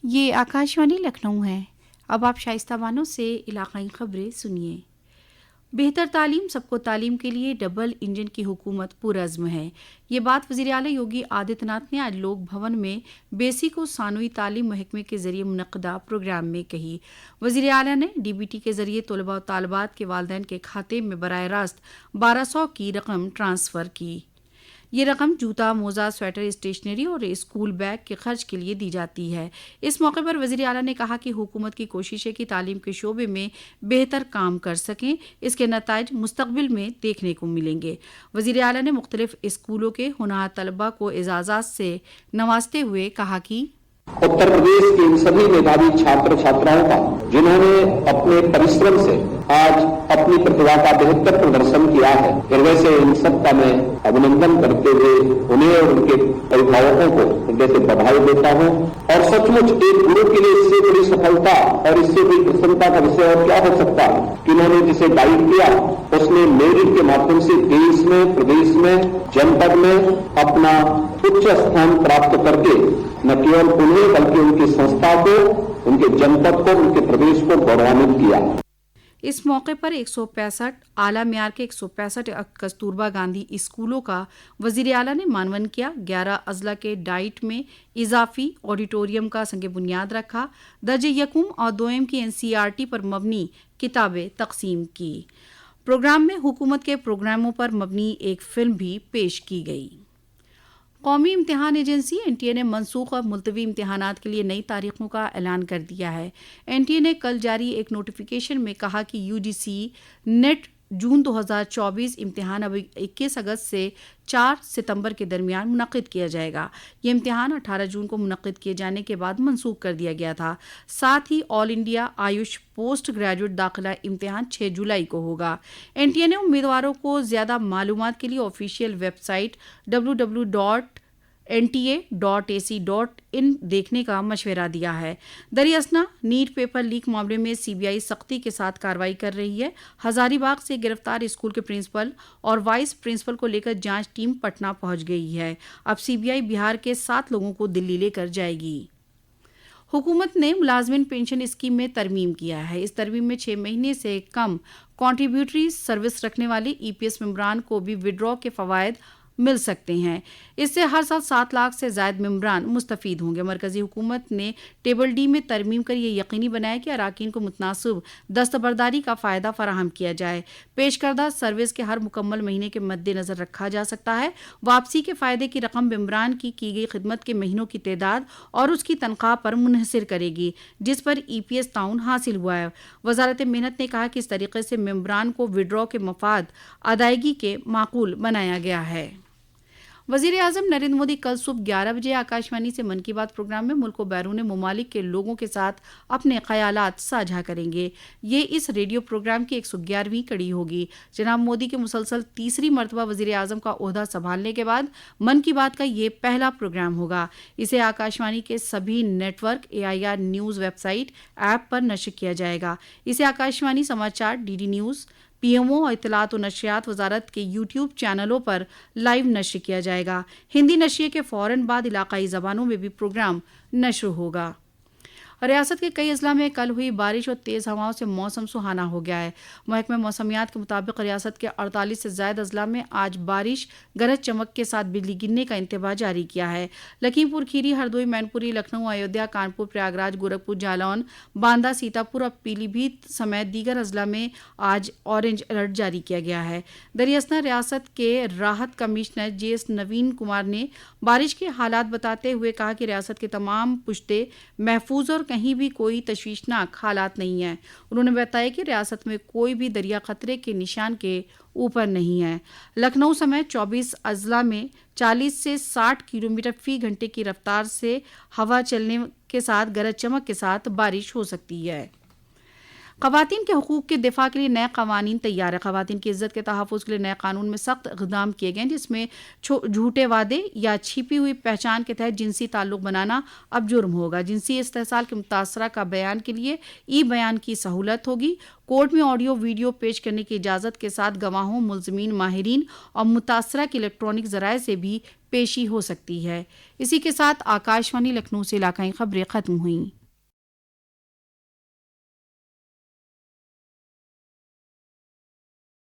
یہ آکاشوانی لکھنؤ ہے۔ اب آپ شائستہ بانو سے علاقائی خبریں سنیے۔ بہتر تعلیم سب کو تعلیم کے لیے ڈبل انجن کی حکومت پرعزم ہے۔ یہ بات وزیر اعلیٰ یوگی آدتیہ ناتھ نے آج لوک بھون میں بیسک و ثانوی تعلیم محکمے کے ذریعے منعقدہ پروگرام میں کہی۔ وزیر اعلیٰ نے ڈی بی ٹی کے ذریعے طلباء و طالبات کے والدین کے کھاتے میں براہ راست 1200 کی رقم ٹرانسفر کی۔ یہ رقم جوتا، موزہ، سویٹر، اسٹیشنری اور اسکول بیگ کے خرچ کے لیے دی جاتی ہے۔ اس موقع پر وزیر اعلیٰ نے کہا کہ حکومت کی کوشش ہے کہ تعلیم کے شعبے میں بہتر کام کر سکیں۔ اس کے نتائج مستقبل میں دیکھنے کو ملیں گے۔ وزیر اعلیٰ نے مختلف اسکولوں کے ہونہار طلباء کو اعزازات سے نوازتے ہوئے کہا کہ اتر پردیش کے ان سبھی میدانی چھاتر چھاتراؤں کا جنہوں نے اپنے پریشرم سے آج اپنی پرتبھا کا بہتر پردرشن کیا ہے، ہردے سے ان سب کا میں ابھنندن کرتے ہوئے انہیں اور ان کے ابھیبھاوکوں کو ہردے سے بدھائی دیتا ہوں۔ اور سچ مچ ایک گرو کے لیے اس سے بڑی سفلتا اور اس سے بڑی پرسنتا کا وشے اور کیا ہو سکتا کہ انہوں نے جسے گائیڈ کیا اس نے میرٹ کے مادھیم سے دیش میں، پردیش میں، جنپد میں اپنا اچ استھان پراپت کر کے نہ کیول انہیں بلکہ ان کی سنستھا کو، ان کے جنپد کو، ان کے پردیش کو گورانوت کیا۔ اس موقع پر 165 اعلیٰ معیار کے 165 کستوربا گاندھی اسکولوں کا وزیر اعلیٰ نے مانون کیا۔ 11 اضلاع کے ڈائٹ میں اضافی آڈیٹوریم کا سنگ بنیاد رکھا۔ درجہ یکم اور دوئم کی NCERT پر مبنی کتابیں تقسیم کی۔ پروگرام میں حکومت کے پروگراموں پر مبنی ایک فلم بھی پیش کی گئی۔ قومی امتحان ایجنسی NTA نے منسوخ اور ملتوی امتحانات کے لیے نئی تاریخوں کا اعلان کر دیا ہے۔ NTA نے کل جاری ایک نوٹیفیکیشن میں کہا کہ UGC نیٹ جون 2024 امتحان اب 21 اگست سے 4 ستمبر کے درمیان منعقد کیا جائے گا۔ یہ امتحان 18 جون کو منعقد کیے جانے کے بعد منسوخ کر دیا گیا تھا۔ ساتھ ہی آل انڈیا آیوش پوسٹ گریجویٹ داخلہ امتحان 6 جولائی کو ہوگا۔ NTA نے امیدواروں کو زیادہ معلومات کے لیے آفیشیل ویب سائٹ www.nta.ac.in دیکھنے کا مشورہ دیا ہے۔ دراصل نیٹ پیپر لیک معاملے میں CBI سختی کے ساتھ کارروائی کر رہی ہے۔ ہزاری باغ سے گرفتار اسکول کے پرنسپل اور وائس پرنسپل کو لے کر جانچ ٹیم پٹنہ پہنچ گئی ہے۔ اب CBI بہار کے 7 لوگوں کو دلی لے کر جائے گی۔ حکومت نے ملازمین پینشن اسکیم میں ترمیم کیا ہے۔ اس ترمیم میں 6 مہینے سے کم کنٹریبیوٹری سروس رکھنے والے EPS ممبران کو بھی وڈرا کے فوائد مل سکتے ہیں۔ اس سے ہر سال 7 لاکھ سے زائد ممبران مستفید ہوں گے۔ مرکزی حکومت نے ٹیبل ڈی میں ترمیم کر یہ یقینی بنایا کہ اراکین کو متناسب دستبرداری کا فائدہ فراہم کیا جائے۔ پیش کردہ سروس کے ہر مکمل مہینے کے مد نظر رکھا جا سکتا ہے۔ واپسی کے فائدے کی رقم ممبران کی گئی خدمت کے مہینوں کی تعداد اور اس کی تنخواہ پر منحصر کرے گی جس پر EPS تعاون حاصل ہوا ہے۔ وزارت محنت نے کہا کہ اس طریقے سے ممبران کو وڈرا کے مفاد ادائیگی کے معقول بنایا گیا ہے۔ وزیر اعظم نریندر مودی کل صبح 11 بجے آکاشوانی سے من کی بات پروگرام میں ملک و بیرون ممالک کے لوگوں کے ساتھ اپنے خیالات ساجھا کریں گے۔ یہ اس ریڈیو پروگرام کی 111ویں کڑی ہوگی۔ جناب مودی کے مسلسل تیسری مرتبہ وزیر اعظم کا عہدہ سنبھالنے کے بعد من کی بات کا یہ پہلا پروگرام ہوگا۔ اسے آکاشوانی کے سبھی network, AIR news website, app پر نشر کیا جائے گا۔ اسے آکاشوانی سماچار، DD نیوز، PMO اور اطلاعات و نشریات وزارت کے YouTube چینلوں پر لائیو نشر کیا جائے گا۔ ہندی نشریے کے فوراً بعد علاقائی زبانوں میں بھی پروگرام نشر ہوگا۔ ریاست کے کئی اضلاع میں کل ہوئی بارش اور تیز ہواؤں سے موسم سہانا ہو گیا ہے۔ محکمہ موسمیات کے مطابق ریاست کے 48 سے زائد اضلاع میں آج بارش، گرج چمک کے ساتھ بجلی گرنے کا انتباہ جاری کیا ہے۔ لکھیم پور کھیری، ہردوئی، مین پوری، لکھنؤ، ایودھیا، کانپور، پریاگراج، گورکھپور، جالون، باندہ، سیتاپور اور پیلی بھیت سمیت دیگر اضلاع میں آج اورنج الرٹ جاری کیا گیا ہے۔ دراصل ریاست کے راحت کمشنر JS نوین کمار نے بارش کے حالات بتاتے ہوئے کہا کہ ریاست کے تمام پشتے محفوظ اور کہیں بھی کوئی تشویشناک حالات نہیں ہیں۔ انہوں نے بتایا کہ ریاست میں کوئی بھی دریا خطرے کے نشان کے اوپر نہیں ہے۔ لکھنؤ سمیت 24 اضلاع میں 40 سے 60 کلومیٹر فی گھنٹے کی رفتار سے ہوا چلنے کے ساتھ گرج چمک کے ساتھ بارش ہو سکتی ہے۔ خواتین کے حقوق کے دفاع کے لیے نئے قوانین تیار ہیں۔ خواتین کی عزت کے تحفظ کے لیے نئے قانون میں سخت اقدام کیے گئے ہیں، جس میں جھوٹے وعدے یا چھپی ہوئی پہچان کے تحت جنسی تعلق بنانا اب جرم ہوگا۔ جنسی استحصال کے متاثرہ کا بیان کے لیے بیان کی سہولت ہوگی۔ کورٹ میں آڈیو ویڈیو پیش کرنے کی اجازت کے ساتھ گواہوں، ملزمین، ماہرین اور متاثرہ کے الیکٹرانک ذرائع سے بھی پیشی ہو سکتی ہے۔ اسی کے ساتھ آکاشوانی لکھنؤ سے علاقائی خبریں ختم ہوئیں۔